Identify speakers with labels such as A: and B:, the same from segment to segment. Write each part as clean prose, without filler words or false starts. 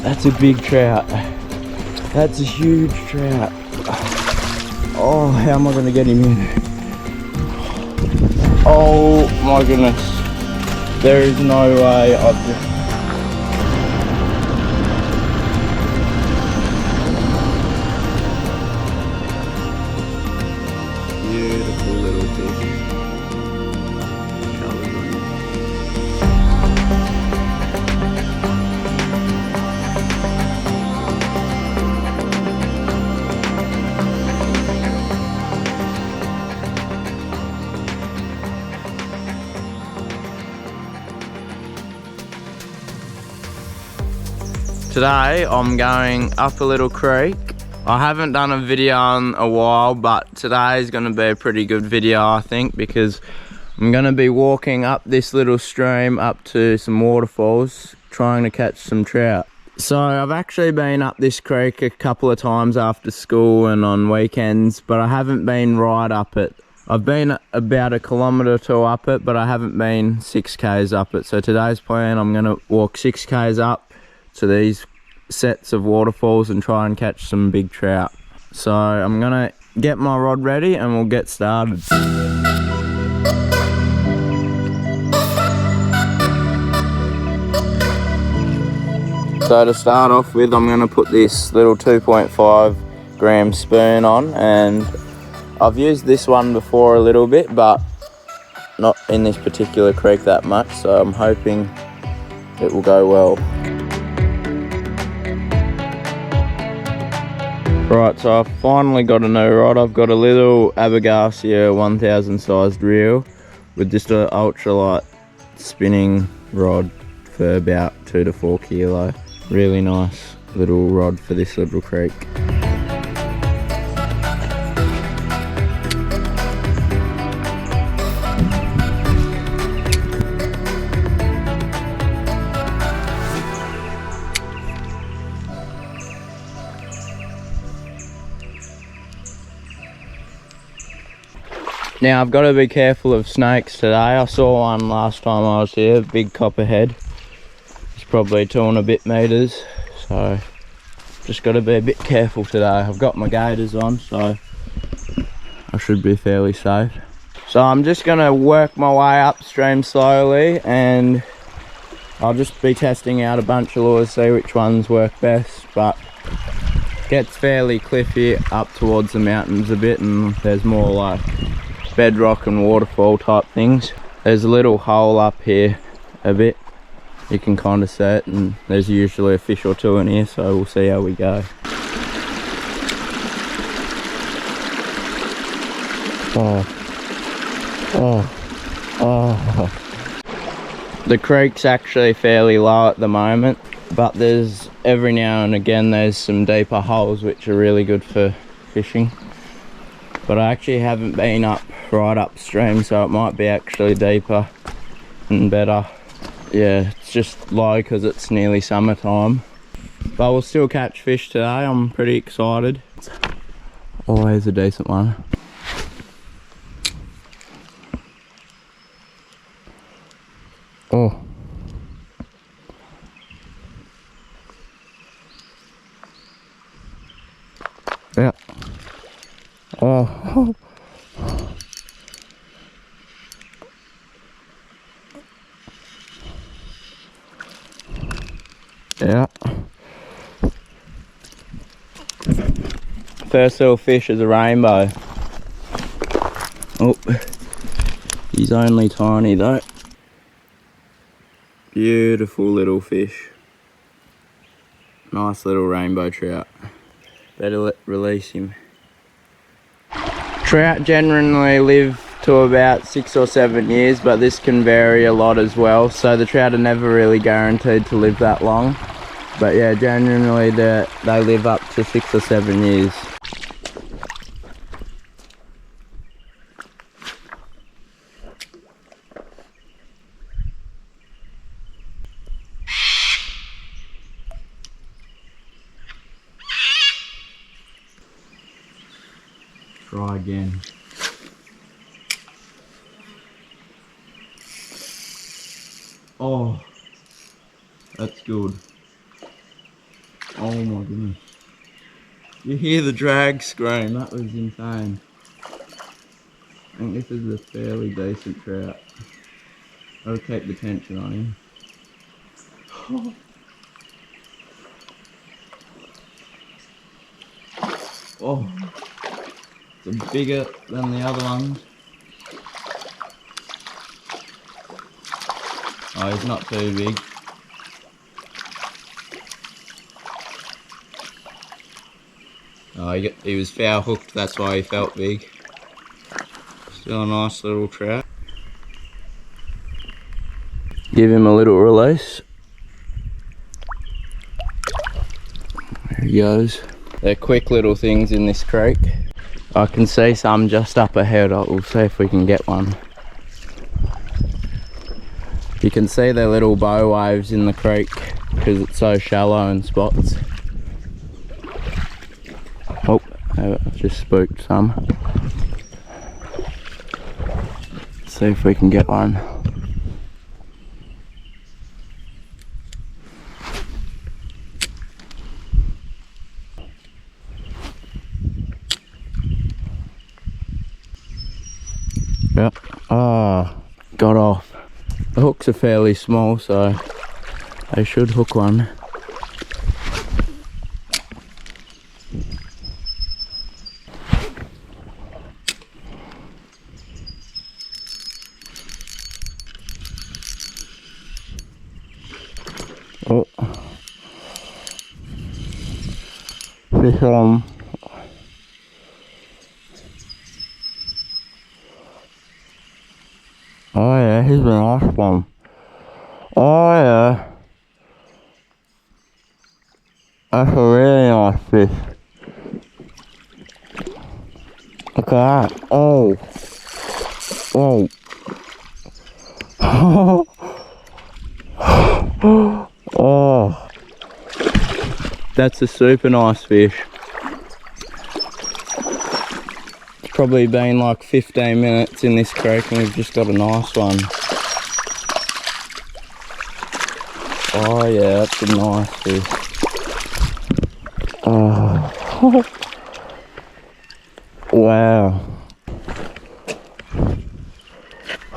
A: That's a big trout. That's a huge trout. Oh, how am I going to get him in? Oh my goodness. There is no way I've just... Beautiful little fish. Colours on it. Today I'm going up a little creek. I haven't done a video in a while, but today is going to be a pretty good video, I think, because I'm going to be walking up this little stream up to some waterfalls, trying to catch some trout. So I've actually been up this creek a couple of times after school and on weekends, but I haven't been right up it. I've been about 1 kilometre or 2 up it, but I haven't been 6k's up it. So today's plan, I'm going to walk 6k's up to these sets of waterfalls and try and catch some big trout. So I'm gonna get my rod ready and we'll get started. So to start off with, I'm gonna put this little 2.5 gram spoon on, and I've used this one before a little bit, but not in this particular creek that much, so I'm hoping it will go well. Right, so I've finally got a new rod. I've got a little Abergasia 1000 sized reel with just an ultralight spinning rod for about 2 to 4 kilo. Really nice little rod for this little creek. Now I've got to be careful of snakes today. I saw one last time I was here, big copperhead. It's probably 2 and a bit meters, so just got to be a bit careful today. I've got my gaiters on, so I should be fairly safe. So I'm just going to work my way upstream slowly, and I'll just be testing out a bunch of lures, see which ones work best, but it gets fairly cliffy up towards the mountains a bit, and there's more like bedrock and waterfall type things. There's a little hole up here a bit, you can kind of see it, and there's usually a fish or 2 in here, so we'll see how we go. The creek's actually fairly low at the moment, but there's every now and again there's some deeper holes which are really good for fishing. But I actually haven't been up right upstream, so it might be actually deeper and better. Yeah, it's just low because it's nearly summertime. But we'll still catch fish today. I'm pretty excited. Always a decent one. Oh. Yeah. Oh. Yeah. First little fish is a rainbow. Oh, he's only tiny though. Beautiful little fish. Nice little rainbow trout. Better release him. Trout generally live to about 6 or 7 years, but this can vary a lot as well, so the trout are never really guaranteed to live that long. But yeah, generally they live up to 6 or 7 years. Try again. Oh, that's good. Oh my goodness. You hear the drag scream, that was insane. I think this is a fairly decent trout. Gotta keep the tension on him. Oh, it's bigger than the other ones. Oh, he's not too big. Oh, he was foul hooked, that's why he felt big. Still a nice little trout. Give him a little release. There he goes. They're quick little things in this creek. I can see some just up ahead. We'll see if we can get one. You can see their little bow waves in the creek because it's so shallow in spots. Oh, I've just spooked some. Let's see if we can get one. Yep. Ah, got off. The hooks are fairly small, so they should hook one. Oh, fish on. Oh yeah, he's a nice one. Oh yeah. That's a really nice fish. Look at that. Oh. Oh. Oh. That's a super nice fish. It's probably been like 15 minutes in this creek and we've just got a nice one. Oh yeah, that's a nice fish. Oh. Wow.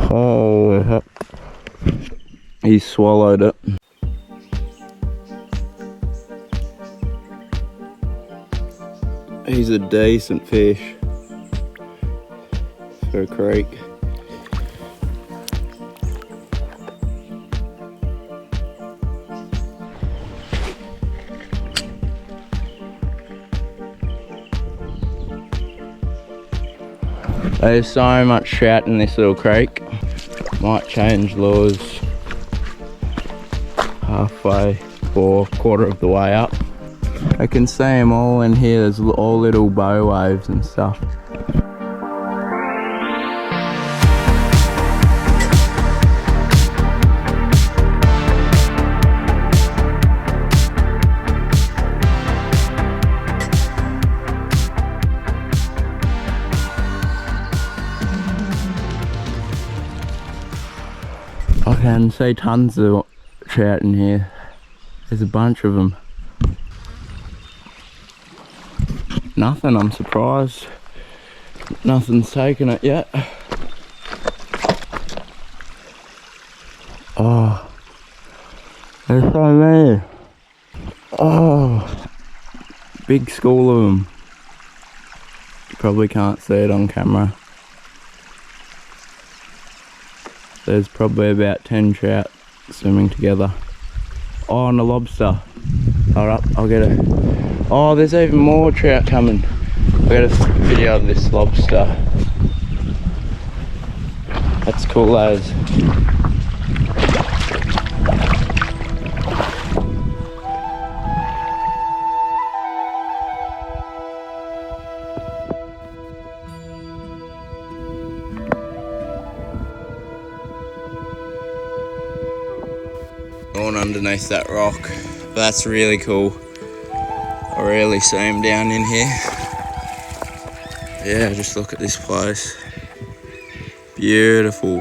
A: Oh, he swallowed it. He's a decent fish for a creek. There's so much trout in this little creek. Might change lures halfway or quarter of the way up. I can see them all in here. There's all little bow waves and stuff. I can see tons of trout in here. There's a bunch of them. Nothing, I'm surprised. Nothing's taken it yet. Oh, there's so many. Oh, big school of them. You probably can't see it on camera. There's probably about 10 trout swimming together. Oh, and a lobster. Hold up, I'll get it. Oh, there's even more trout coming. I'll get a video of this lobster. That's cool as. Going underneath that rock. But that's really cool. I rarely see him down in here. Yeah, just look at this place. Beautiful.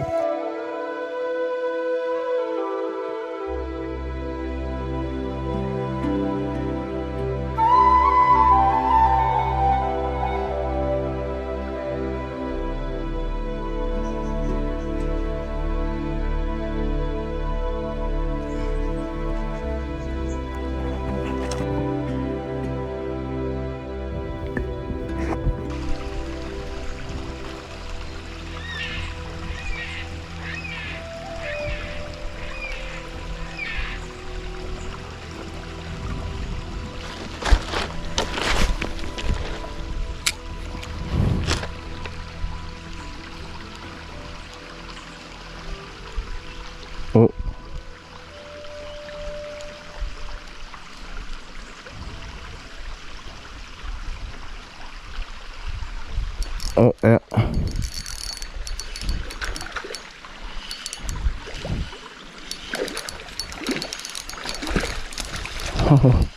A: Oh, yeah. Oh.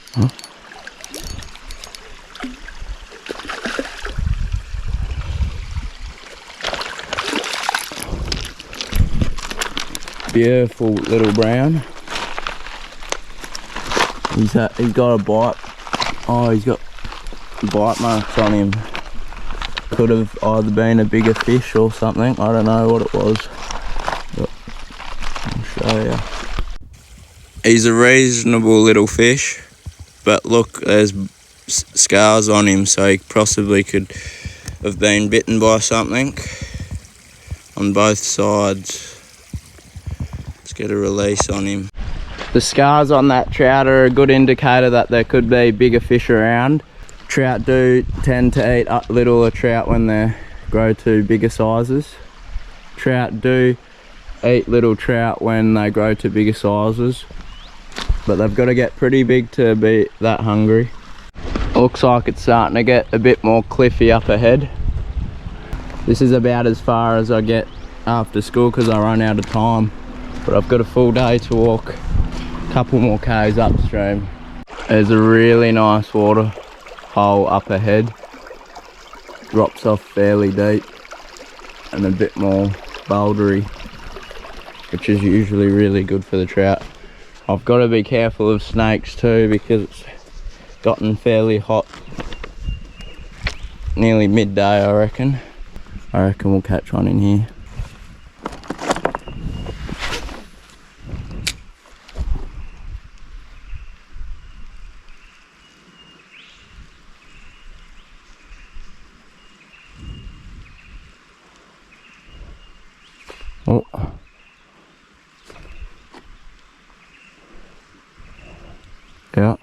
A: Beautiful little brown. He's got a bite. Oh, he's got bite marks on him. Could have either been a bigger fish or something. I don't know what it was. But I'll show you. He's a reasonable little fish, but look, there's scars on him, so he possibly could have been bitten by something on both sides. Let's get a release on him. The scars on that trout are a good indicator that there could be bigger fish around. Trout do tend to eat up littler trout when they grow to bigger sizes. Trout do eat little trout when they grow to bigger sizes, but they've got to get pretty big to be that hungry. Looks like it's starting to get a bit more cliffy up ahead. This is about as far as I get after school because I run out of time, but I've got a full day to walk a couple more k's upstream. There's a really nice water hole up ahead, drops off fairly deep and a bit more bouldery, which is usually really good for the trout. I've got to be careful of snakes too because it's gotten fairly hot. Nearly midday, I reckon. We'll catch one in here. Oh. Yeah,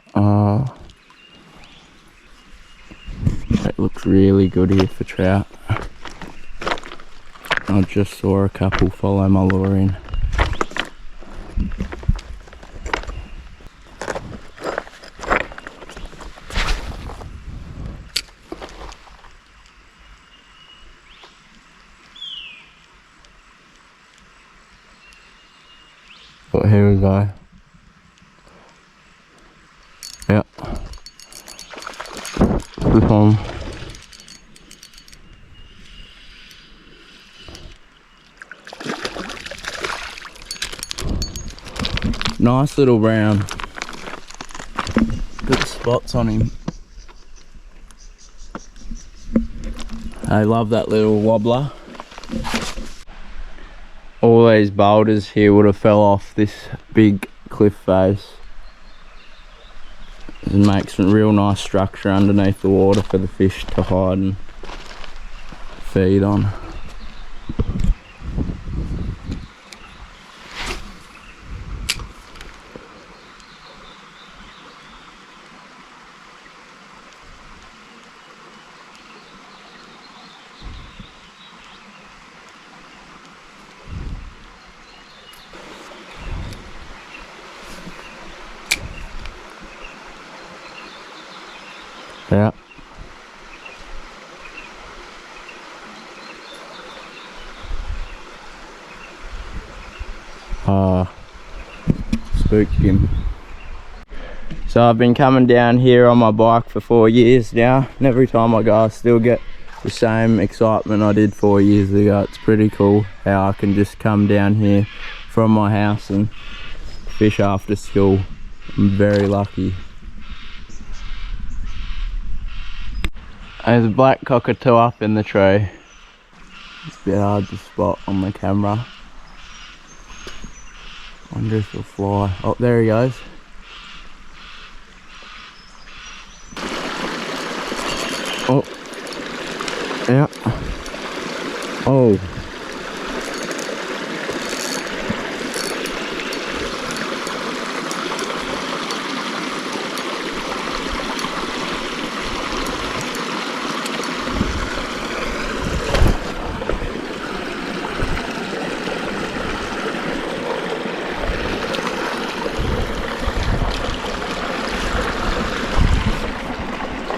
A: it looks really good here for trout. I just saw a couple follow my lure in. But here we go. Yeah. Flip on. Nice little brown. Good spots on him. I love that little wobbler. All these boulders here would have fell off this big cliff face. It makes a real nice structure underneath the water for the fish to hide and feed on. Yeah. Spooked him. So I've been coming down here on my bike for 4 years now, and every time I go I still get the same excitement I did 4 years ago. It's pretty cool how I can just come down here from my house and fish after school. I'm very lucky. There's a black cockatoo up in the tree. It's a bit hard to spot on the camera. Wonder if he'll fly. Oh, there he goes. Oh. Yeah. Oh.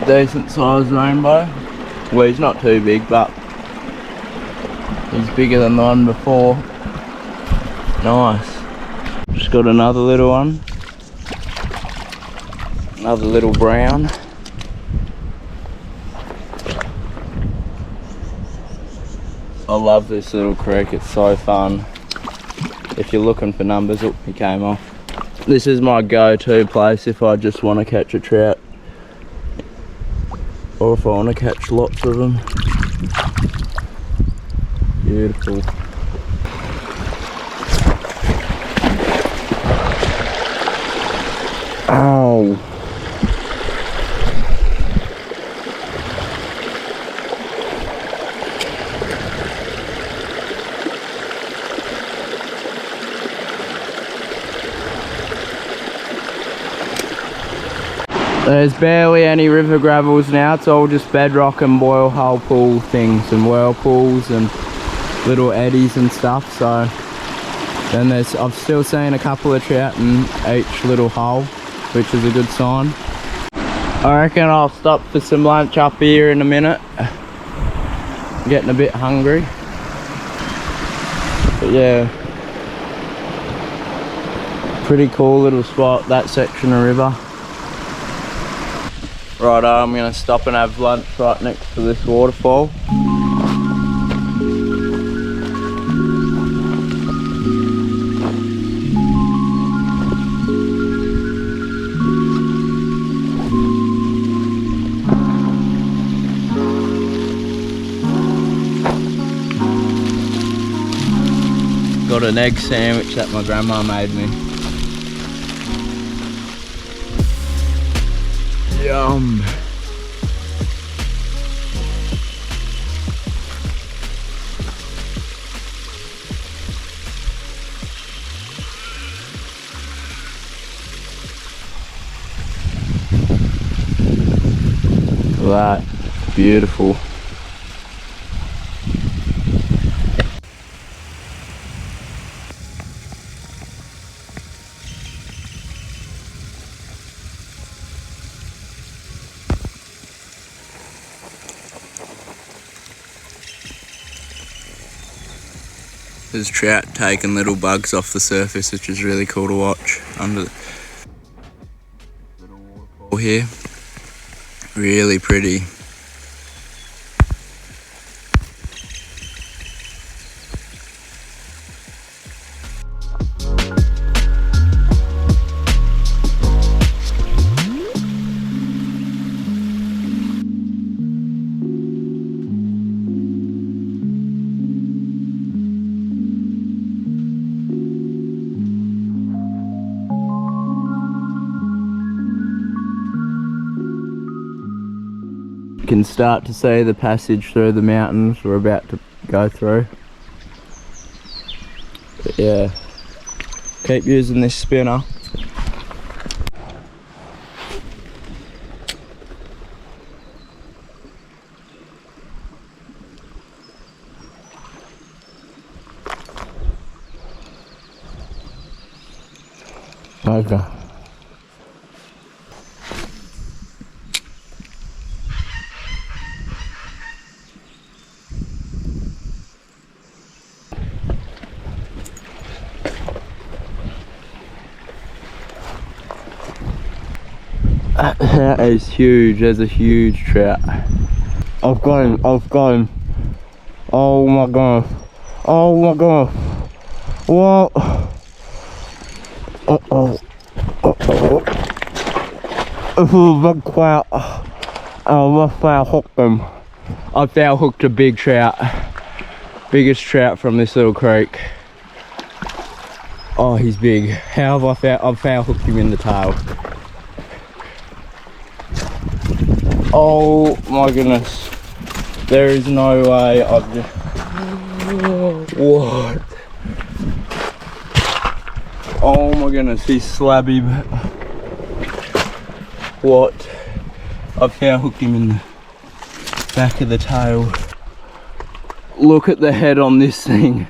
A: Decent sized rainbow. Well, he's not too big, but He's bigger than the one before. Nice. Just got another little one. Another little brown. I love this little creek, it's so fun. If you're looking for numbers, oh, he came off. This is my go-to place if I just want to catch a trout. Or if I want to catch lots of them. Beautiful. Oh. There's barely any river gravels now, it's all just bedrock and boil hole pool things and whirlpools and little eddies and stuff. So then I've still seen a couple of trout in each little hole, which is a good sign. I reckon I'll stop for some lunch up here in a minute. I'm getting a bit hungry. But yeah, pretty cool little spot, that section of river. Righto, I'm going to stop and have lunch right next to this waterfall. Got an egg sandwich that my grandma made me. Yum. Look at that, beautiful. There's trout taking little bugs off the surface, which is really cool to watch under the little waterfall here. Really pretty. You can start to see the passage through the mountains we're about to go through. But yeah, keep using this spinner. Okay. That is huge, there's a huge trout. I've got him. Oh my gosh. Oh my gosh. What? Uh-oh. Uh-oh. This is a big trout. I must foul hooked him. I foul hooked a big trout. Biggest trout from this little creek. Oh, he's big. How have I've foul hooked him in the tail. Oh my goodness. There is no way I've just... What? Oh my goodness, he's slabby, but... What? I've foul hooked him in the back of the tail. Look at the head on this thing.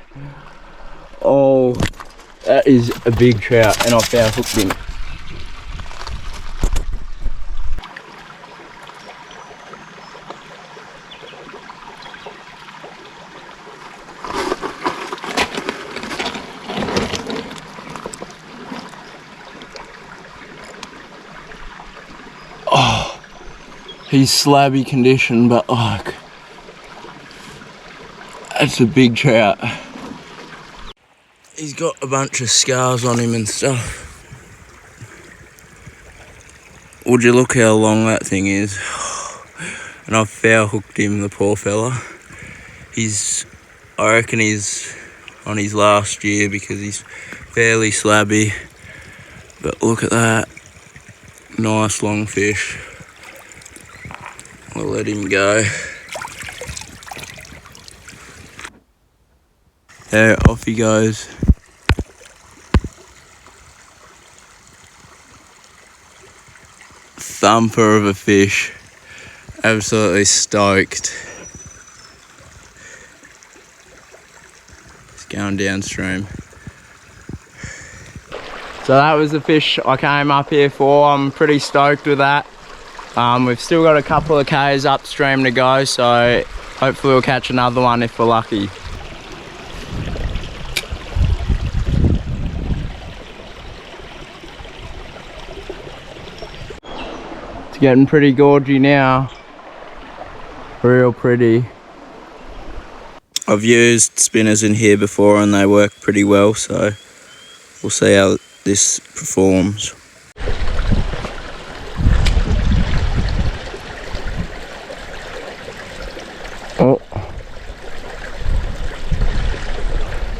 A: Oh, that is a big trout, and I foul hooked him. He's slabby condition, but like, that's a big trout. He's got a bunch of scars on him and stuff. Would you look how long that thing is? And I've foul hooked him, the poor fella. I reckon he's on his last year because he's fairly slabby. But look at that. Nice long fish. I'll let him go. There, off he goes. Thumper of a fish. Absolutely stoked. It's going downstream. So that was the fish I came up here for. I'm pretty stoked with that. We've still got a couple of Ks upstream to go, so hopefully we'll catch another one if we're lucky. It's getting pretty gorgy now. Real pretty. I've used spinners in here before and they work pretty well, so we'll see how this performs. Oh.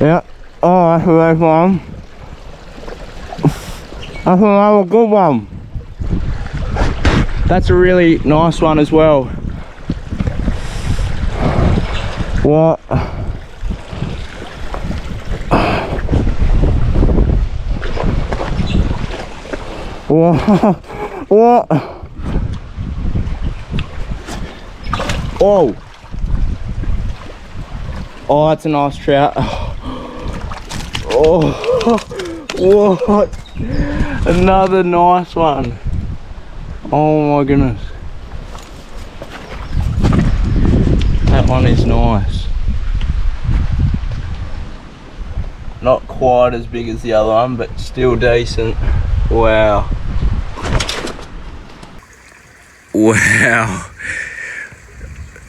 A: Yeah. Oh, that's a nice one. That's another good one. That's a really nice one as well. What? What? What? Oh. Oh, that's a nice trout. Oh, what? Another nice one. Oh my goodness. That one is nice. Not quite as big as the other one, but still decent. Wow. Wow.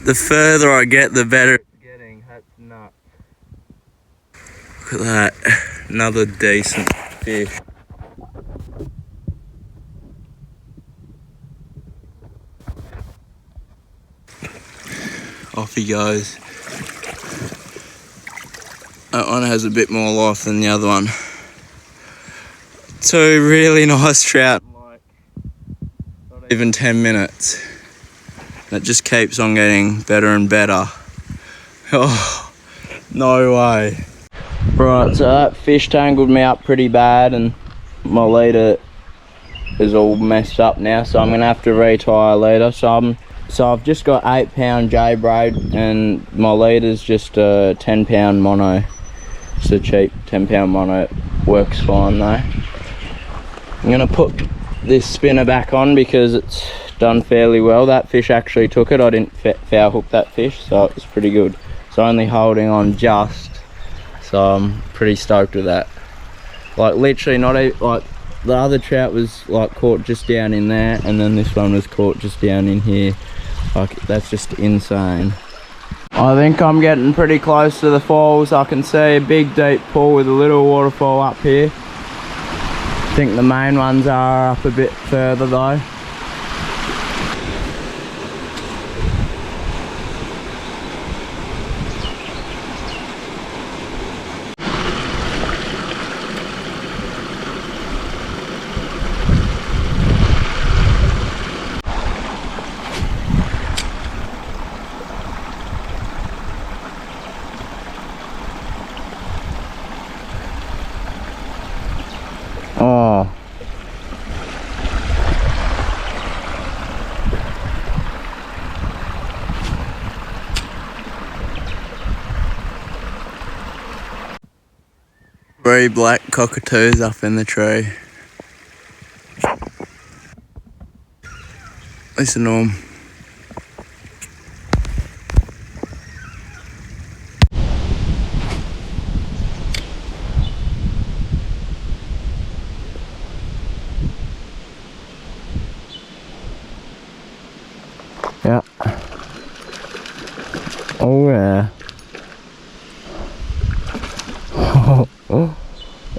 A: The further I get, the better it's getting. That's nuts. Look at that. Another decent fish. Off he goes. That one has a bit more life than the other one. Two really nice trout. Like, not even 10 minutes. That just keeps on getting better and better. Oh, no way. Right, so that fish tangled me up pretty bad and my leader is all messed up now, so I'm gonna have to retie a leader. So I've just got 8-pound J braid and my leader's just a 10-pound mono. It's a cheap 10-pound mono. It works fine though. I'm gonna put this spinner back on because it's done fairly well. That fish actually took it. I didn't foul hook that fish, so it was pretty good. It's only holding on just, so I'm pretty stoked with that. Like literally not even, like the other trout was like caught just down in there and then this one was caught just down in here. Like, that's just insane. I think I'm getting pretty close to the falls. I can see a big deep pool with a little waterfall up here. I think the main ones are up a bit further though. Oh. Three black cockatoos up in the tree. Listen to them. Yeah. Oh yeah.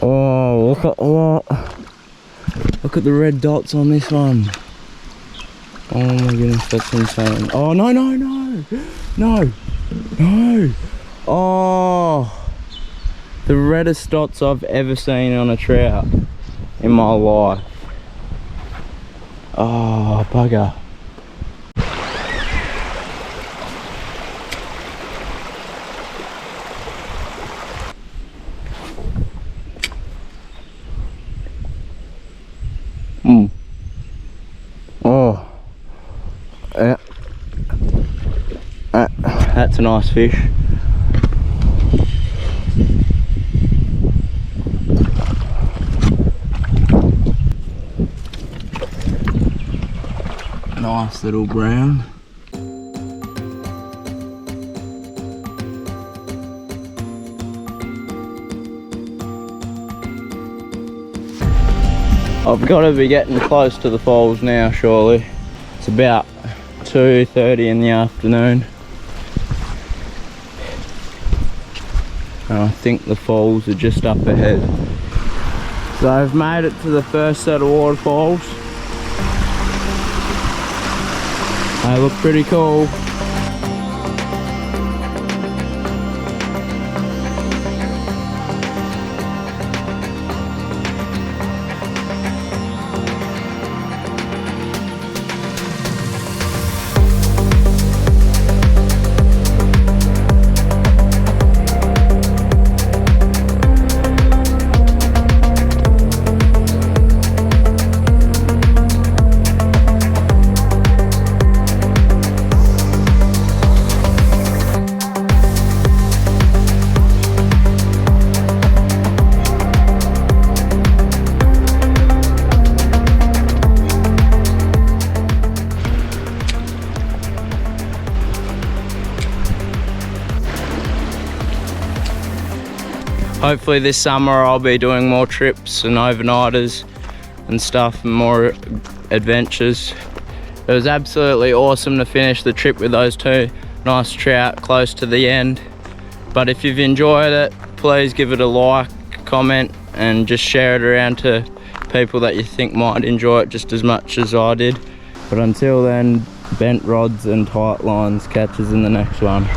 A: Oh, look at what? Look at the red dots on this one. Oh my goodness, that's insane. Oh no, no, no, no, no. Oh, the reddest dots I've ever seen on a trout in my life. Oh, bugger. Oh, yeah. That's a nice fish. Nice little brown. I've got to be getting close to the falls now, surely. It's about 2:30 in the afternoon. And I think the falls are just up ahead. So I've made it to the first set of waterfalls. They look pretty cool. Hopefully this summer I'll be doing more trips and overnighters and stuff and more adventures. It was absolutely awesome to finish the trip with those two nice trout close to the end. But if you've enjoyed it, please give it a like, comment, and just share it around to people that you think might enjoy it just as much as I did. But until then, bent rods and tight lines. Catches in the next one.